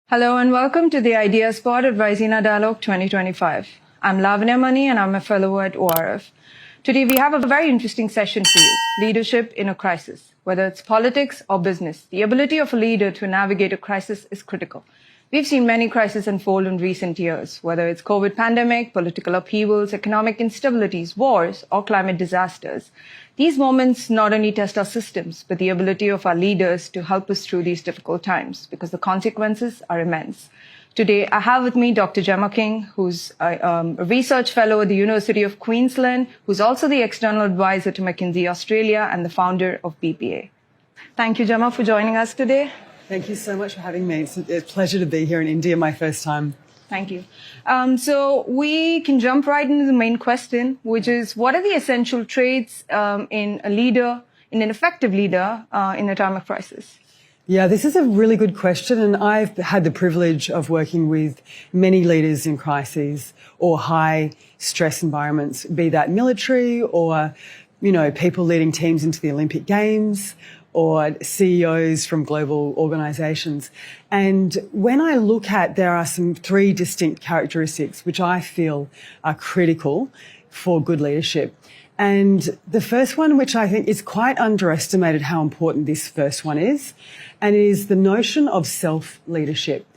Hello and welcome to the Idea Spot at Raisina Dialogue 2025. I'm Lavanya and I'm a fellow at ORF. Today we have a very interesting session for you, leadership in a crisis. Whether it's politics or business, the ability of a leader to navigate a crisis is critical. We've seen many crises unfold in recent years, whether it's COVID pandemic, political upheavals, economic instabilities, wars, or climate disasters. These moments not only test our systems, but the ability of our leaders to help us through these difficult times, because the consequences are immense. Today, I have with me Dr. Jemma King, who's a research fellow at the University of Queensland, who's also the external advisor to McKinsey Australia and the founder of BPA. Thank you, Jemma, for joining us today. Thank you so much for having me. It's a pleasure to be here in India, my first time. Thank you. So we can jump right into the main question, which is, what are the essential traits in an effective leader in a time of crisis? Yeah, this is a really good question, and I've had the privilege of working with many leaders in crises or high stress environments, be that military or, people leading teams into the Olympic Games, or CEOs from global organisations. And when I look at, there are some three distinct characteristics which I feel are critical for good leadership. And the first one, which I think is quite underestimated how important this first one is, and it is the notion of self-leadership.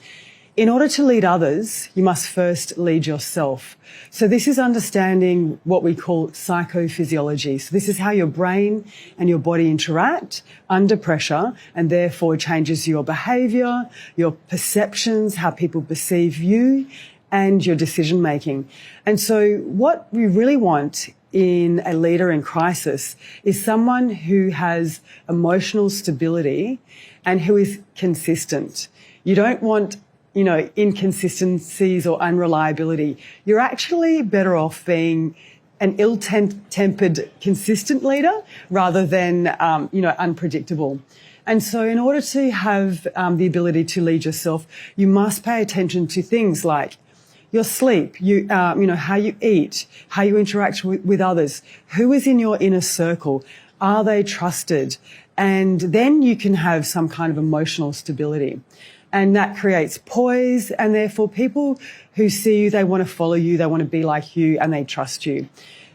In order to lead others, you must first lead yourself. So this is understanding what we call psychophysiology. So this is how your brain and your body interact under pressure, and therefore changes your behaviour, your perceptions, how people perceive you, and your decision making. And so what we really want in a leader in crisis is someone who has emotional stability and who is consistent. You don't want inconsistencies or unreliability. You're actually better off being an ill-tempered, consistent leader rather than, unpredictable. And so in order to have the ability to lead yourself, you must pay attention to things like your sleep, how you eat, how you interact with others, who is in your inner circle, are they trusted? And then you can have some kind of emotional stability. And that creates poise, and therefore people who see you, they want to follow you, they want to be like you, and they trust you.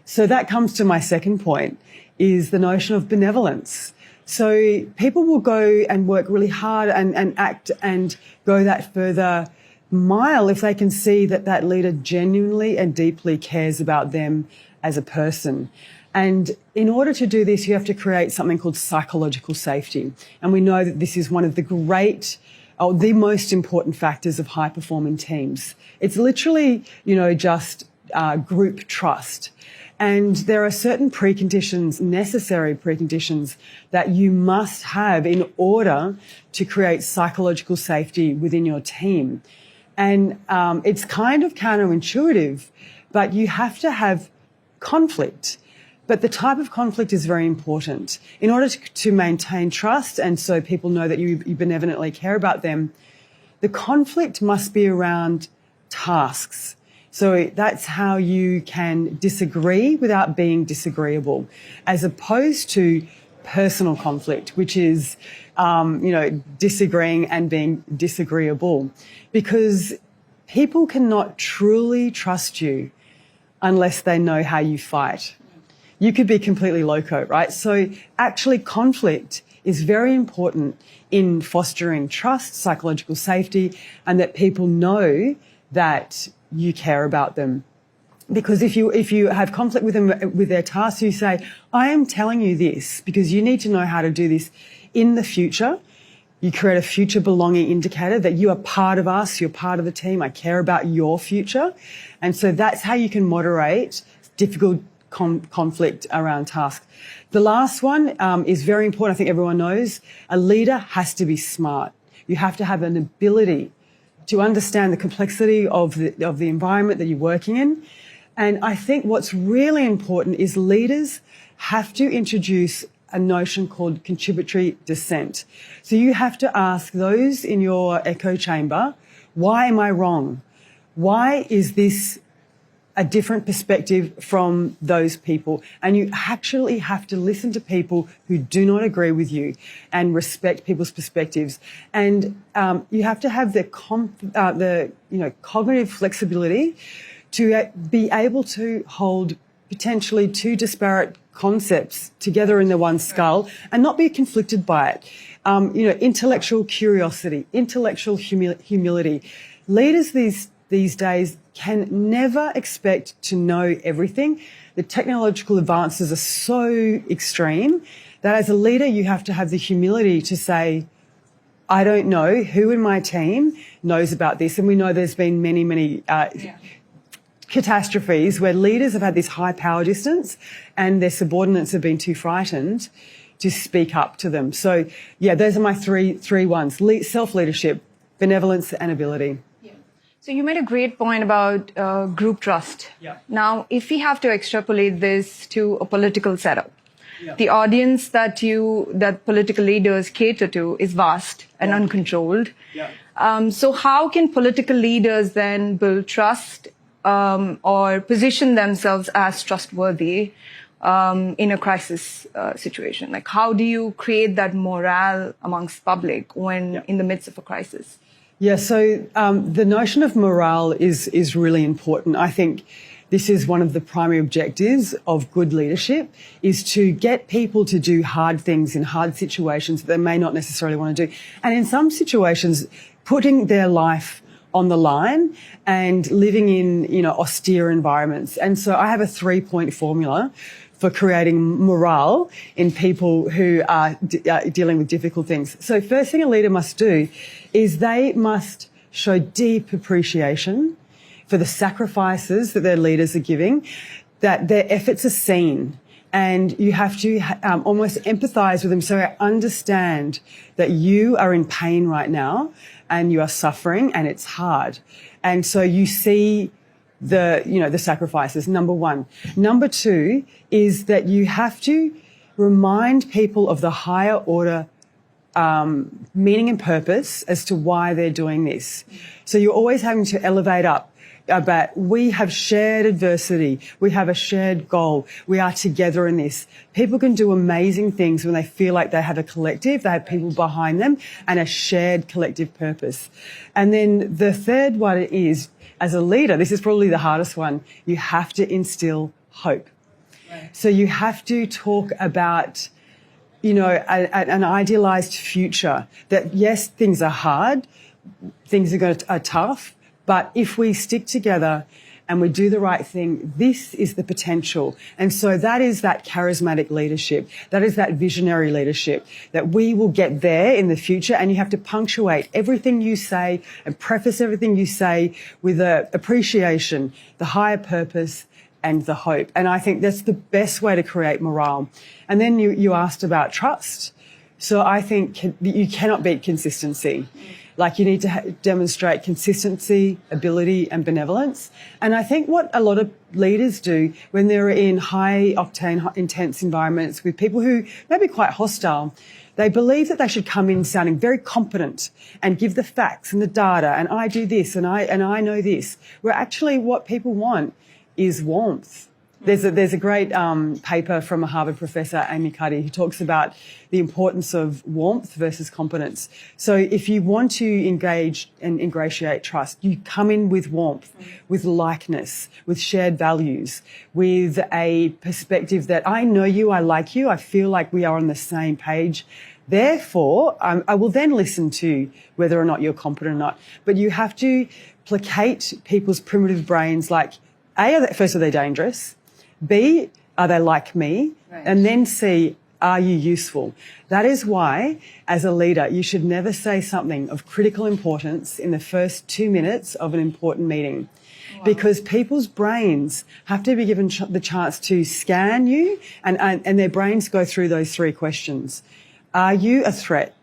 So that comes to my second point, is the notion of benevolence. So people will go and work really hard and act and go that further mile if they can see that that leader genuinely and deeply cares about them as a person. And in order to do this, you have to create something called psychological safety. And we know that this is one of the the most important factors of high-performing teams. It's literally, just group trust. And there are certain preconditions, necessary preconditions, that you must have in order to create psychological safety within your team. And it's kind of counterintuitive, but you have to have conflict. But the type of conflict is very important. In order to maintain trust, and so people know that you benevolently care about them, the conflict must be around tasks. So that's how you can disagree without being disagreeable, as opposed to personal conflict, which is, disagreeing and being disagreeable. Because people cannot truly trust you unless they know how you fight. You could be completely loco, right? So actually conflict is very important in fostering trust, psychological safety, and that people know that you care about them. Because if you have conflict with them with their tasks, you say, I am telling you this because you need to know how to do this in the future. You create a future belonging indicator that you are part of us, you're part of the team, I care about your future. And so that's how you can moderate difficult conflict around tasks. The last one is very important. I think everyone knows a leader has to be smart. You have to have an ability to understand the complexity of the environment that you're working in. And I think what's really important is leaders have to introduce a notion called contributory dissent. So you have to ask those in your echo chamber, why am I wrong? Why is this a different perspective from those people. And you actually have to listen to people who do not agree with you and respect people's perspectives. And you have to have the cognitive flexibility to be able to hold potentially two disparate concepts together in the one skull and not be conflicted by it. Intellectual curiosity, intellectual humility. Leaders these days can never expect to know everything. The technological advances are so extreme that as a leader, you have to have the humility to say, I don't know who in my team knows about this. And we know there's been many catastrophes where leaders have had this high power distance and their subordinates have been too frightened to speak up to them. So, those are my three ones: self-leadership, benevolence, and ability. So you made a great point about group trust. Yeah. Now, if we have to extrapolate this to a political setup, the audience that political leaders cater to is vast and uncontrolled. So how can political leaders then build trust or position themselves as trustworthy in a crisis situation? Like, how do you create that morale amongst public when in the midst of a crisis? Yeah, so the notion of morale is really important. I think this is one of the primary objectives of good leadership, is to get people to do hard things in hard situations that they may not necessarily want to do. And in some situations, putting their life on the line and living in, austere environments. And so I have a 3-point formula for creating morale in people who are dealing with difficult things. So first thing a leader must do is they must show deep appreciation for the sacrifices that their leaders are giving, that their efforts are seen. And you have to almost empathise with them, so I understand that you are in pain right now and you are suffering and it's hard. And so you see the sacrifices, number one. Number two is that you have to remind people of the higher order meaning and purpose as to why they're doing this. So you're always having to elevate up about, we have shared adversity, we have a shared goal, we are together in this. People can do amazing things when they feel like they have a collective, they have people behind them and a shared collective purpose. And then the third one is, as a leader, this is probably the hardest one, you have to instill hope. Right. So you have to talk about, an idealised future, that yes, things are hard, things are tough, but if we stick together and we do the right thing, this is the potential. And so that is that charismatic leadership. That is that visionary leadership, that we will get there in the future. And you have to punctuate everything you say and preface everything you say with the appreciation, the higher purpose, and the hope. And I think that's the best way to create morale. And then you asked about trust. So I think you cannot beat consistency. Like, you need to demonstrate consistency, ability and benevolence. And I think what a lot of leaders do when they're in high-octane, intense environments with people who may be quite hostile, they believe that they should come in sounding very competent and give the facts and the data, and I do this and I know this, where actually what people want is warmth. There's a great paper from a Harvard professor, Amy Cuddy, who talks about the importance of warmth versus competence. So if you want to engage and ingratiate trust, you come in with warmth, with likeness, with shared values, with a perspective that I know you, I like you, I feel like we are on the same page. Therefore, I will then listen to whether or not you're competent or not. But you have to placate people's primitive brains, like, A, first, are they dangerous? B, are they like me? Right. And then C, are you useful? That is why, as a leader, you should never say something of critical importance in the first 2 minutes of an important meeting. Wow. Because people's brains have to be given the chance to scan you, and their brains go through those 3 questions. Are you a threat?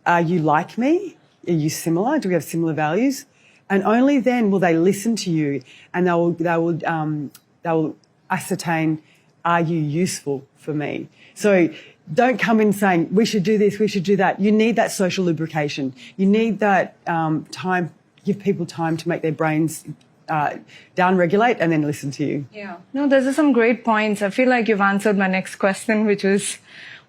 Are you like me? Are you similar? Do we have similar values? And only then will they listen to you, and they will ascertain, are you useful for me? So don't come in saying, we should do this, we should do that. You need that social lubrication. You need that time, give people time to make their brains down-regulate and then listen to you. Yeah. No, those are some great points. I feel like you've answered my next question, which was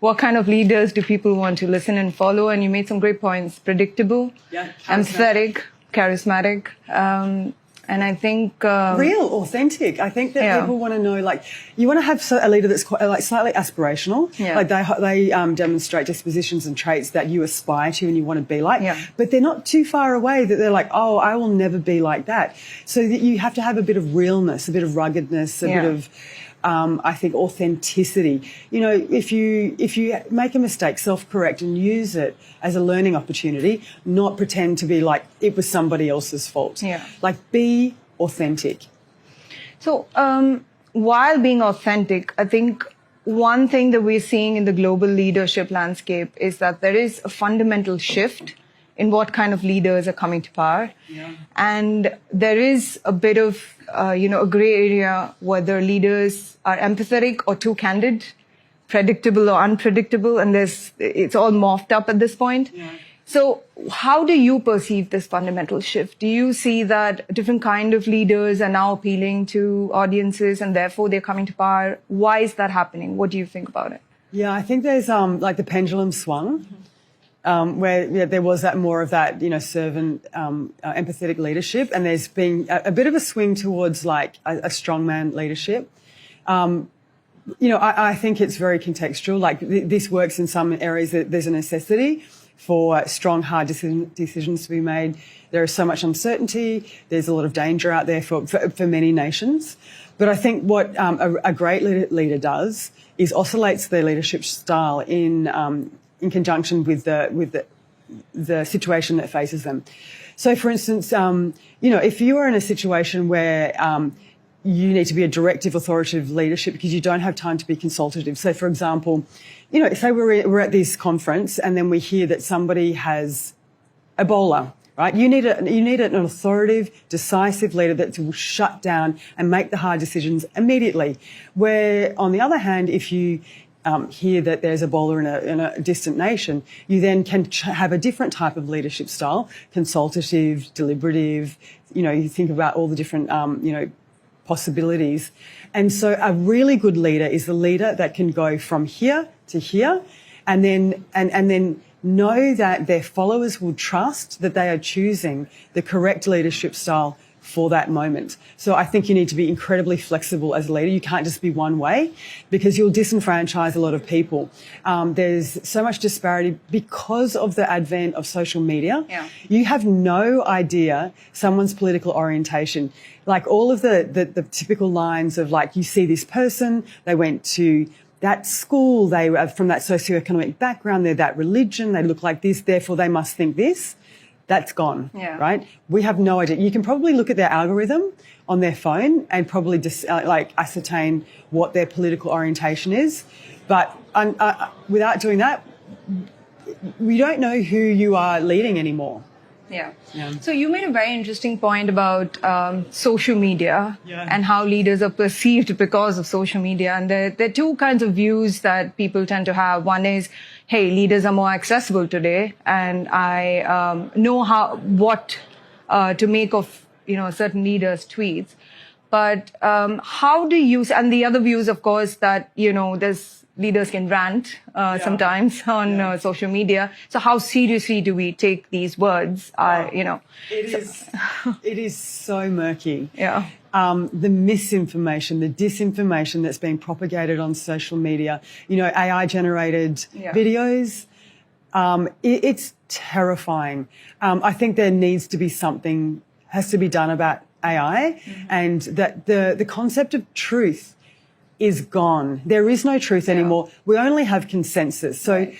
what kind of leaders do people want to listen and follow? And you made some great points. Predictable, empathetic, charismatic. And I think... real, authentic. I think that people want to know, like, you want to have a leader that's quite, like, slightly aspirational. Yeah. Like, they demonstrate dispositions and traits that you aspire to and you want to be like. Yeah. But they're not too far away that they're like, oh, I will never be like that. So that you have to have a bit of realness, a bit of ruggedness, a bit of... I think authenticity. You know, if you make a mistake, self-correct and use it as a learning opportunity, not pretend to be like it was somebody else's fault. Yeah. Like, be authentic. So, while being authentic, I think one thing that we're seeing in the global leadership landscape is that there is a fundamental shift in what kind of leaders are coming to power. Yeah. And there is a bit of, a gray area whether leaders are empathetic or too candid, predictable or unpredictable, and it's all morphed up at this point. Yeah. So how do you perceive this fundamental shift? Do you see that different kind of leaders are now appealing to audiences and therefore they're coming to power? Why is that happening? What do you think about it? Yeah, I think there's like the pendulum swung. Mm-hmm. Where there was more of that, servant, empathetic leadership, and there's been a bit of a swing towards like a strongman leadership. I think it's very contextual. Like this works in some areas that there's a necessity for strong, hard decisions to be made. There is so much uncertainty. There's a lot of danger out there for many nations. But I think what a great leader does is oscillates their leadership style in conjunction with the situation that faces them. So, for instance, if you are in a situation where you need to be a directive, authoritative leadership because you don't have time to be consultative. So, for example, say we're at this conference and then we hear that somebody has Ebola. Right? You need an authoritative, decisive leader that will shut down and make the hard decisions immediately. Where, on the other hand, if you hear that there's Ebola in a distant nation, you then can have a different type of leadership style, consultative, deliberative. You think about all the different, possibilities. And so a really good leader is the leader that can go from here to here and then know that their followers will trust that they are choosing the correct leadership style for that moment. So I think you need to be incredibly flexible as a leader. You can't just be one way because you'll disenfranchise a lot of people. There's so much disparity because of the advent of social media. Yeah. You have no idea someone's political orientation. Like all of the typical lines of like, you see this person, they went to that school, they are from that socioeconomic background, they're that religion, they look like this, therefore they must think this. That's gone, right? We have no idea. You can probably look at their algorithm on their phone and probably ascertain what their political orientation is. But without doing that, we don't know who you are leading anymore. Yeah. So you made a very interesting point about social media and how leaders are perceived because of social media. And there are two kinds of views that people tend to have. One is, hey, leaders are more accessible today, and I know what to make of certain leaders' tweets. But how do you? And the other view is, of course, that there's leaders can rant sometimes on social media. So how seriously do we take these words? It is so murky. Yeah. The misinformation, the disinformation that's being propagated on social media, AI-generated videos, it's terrifying. I think there needs to be something has to be done about AI, and that the concept of truth is gone. There is no truth anymore. We only have consensus. So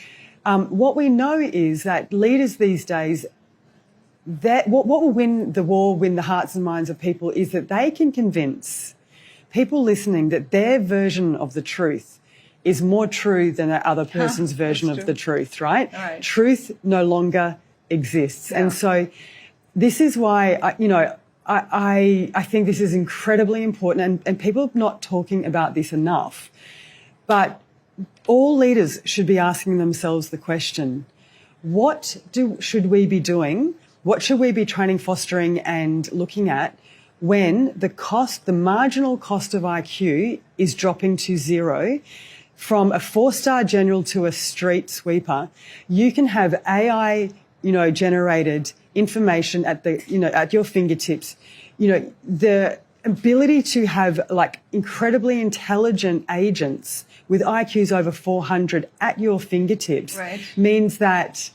what we know is that leaders these days, that what will win the war, win the hearts and minds of people, is that they can convince people listening that their version of the truth is more true than the other person's version of the truth, right? Truth no longer exists. And so this is why, I think this is incredibly important, and people are not talking about this enough. But all leaders should be asking themselves the question, what should we be doing? What should we be training, fostering and looking at when the marginal cost of IQ is dropping to zero. From a 4-star general to a street sweeper, you can have AI, generated information at your fingertips. The ability to have incredibly intelligent agents with IQs over 400 at your fingertips means that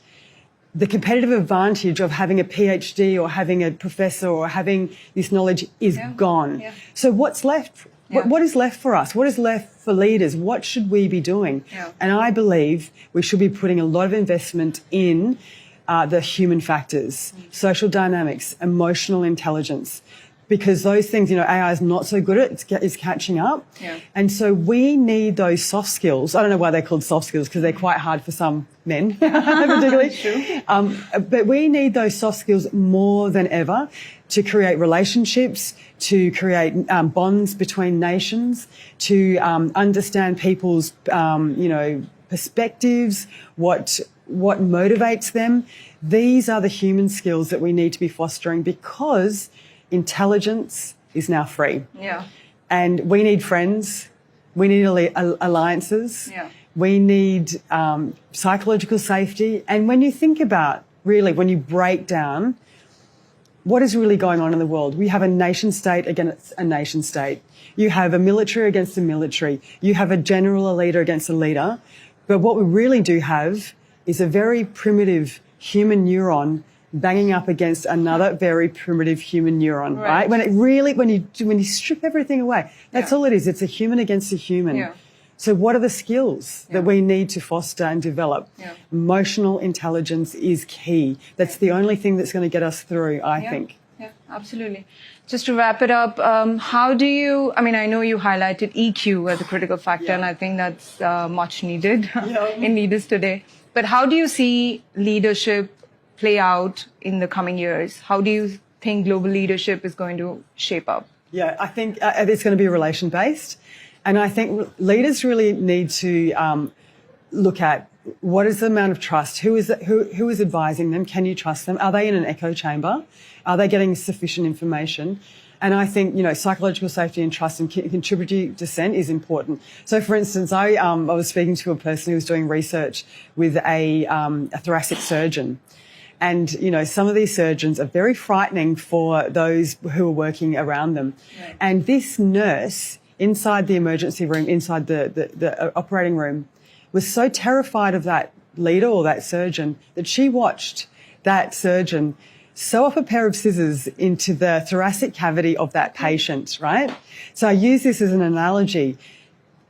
the competitive advantage of having a PhD or having a professor or having this knowledge is gone. Yeah. So what's left? Yeah. What is left for us? What is left for leaders? What should we be doing? Yeah. And I believe we should be putting a lot of investment in the human factors, social dynamics, emotional intelligence, because those things, AI is not so good at, it's catching up. Yeah. And so we need those soft skills. I don't know why they're called soft skills, because they're quite hard for some men, particularly. But we need those soft skills more than ever to create relationships, to create bonds between nations, to understand people's, perspectives, what motivates them. These are the human skills that we need to be fostering, because intelligence is now free. Yeah. And we need friends. We need alliances. Yeah. We need psychological safety. And when you think about, really, when you break down what is really going on in the world, we have a nation state against a nation state. You have a military against a military. You have a general, a leader against a leader. But what we really do have is a very primitive human neuron banging up against another very primitive human neuron, right? When you strip everything away, that's all it is. It's a human against a human. Yeah. So what are the skills that we need to foster and develop? Yeah. Emotional intelligence is key. That's the only thing that's going to get us through, I think. Yeah, absolutely. Just to wrap it up, how do you, I know you highlighted EQ as a critical factor, and I think that's much needed in leaders today. But how do you see leadership play out in the coming years? How do you think global leadership is going to shape up? Yeah, I think it's going to be relation-based. And I think leaders really need to look at what is the amount of trust? Who is advising them? Can you trust them? Are they in an echo chamber? Are they getting sufficient information? And I think, psychological safety and trust and contributory dissent is important. So, for instance, I was speaking to a person who was doing research with a thoracic surgeon. And, some of these surgeons are very frightening for those who are working around them. Right. And this nurse inside the emergency room, inside the operating room, was so terrified of that leader or that surgeon that she watched that surgeon sew up a pair of scissors into the thoracic cavity of that patient, right? So I use this as an analogy.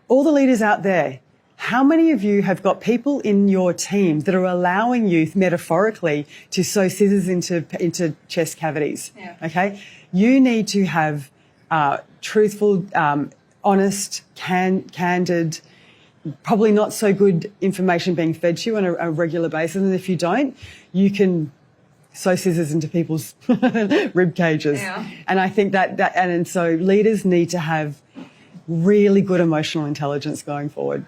All the leaders out there, how many of you have got people in your team that are allowing you, metaphorically, to sew scissors into chest cavities? Yeah. Okay? You need to have truthful, honest, candid, probably not so good information being fed to you on a regular basis. And if you don't, you can sew scissors into people's rib cages. Yeah. And I think and so leaders need to have really good emotional intelligence going forward.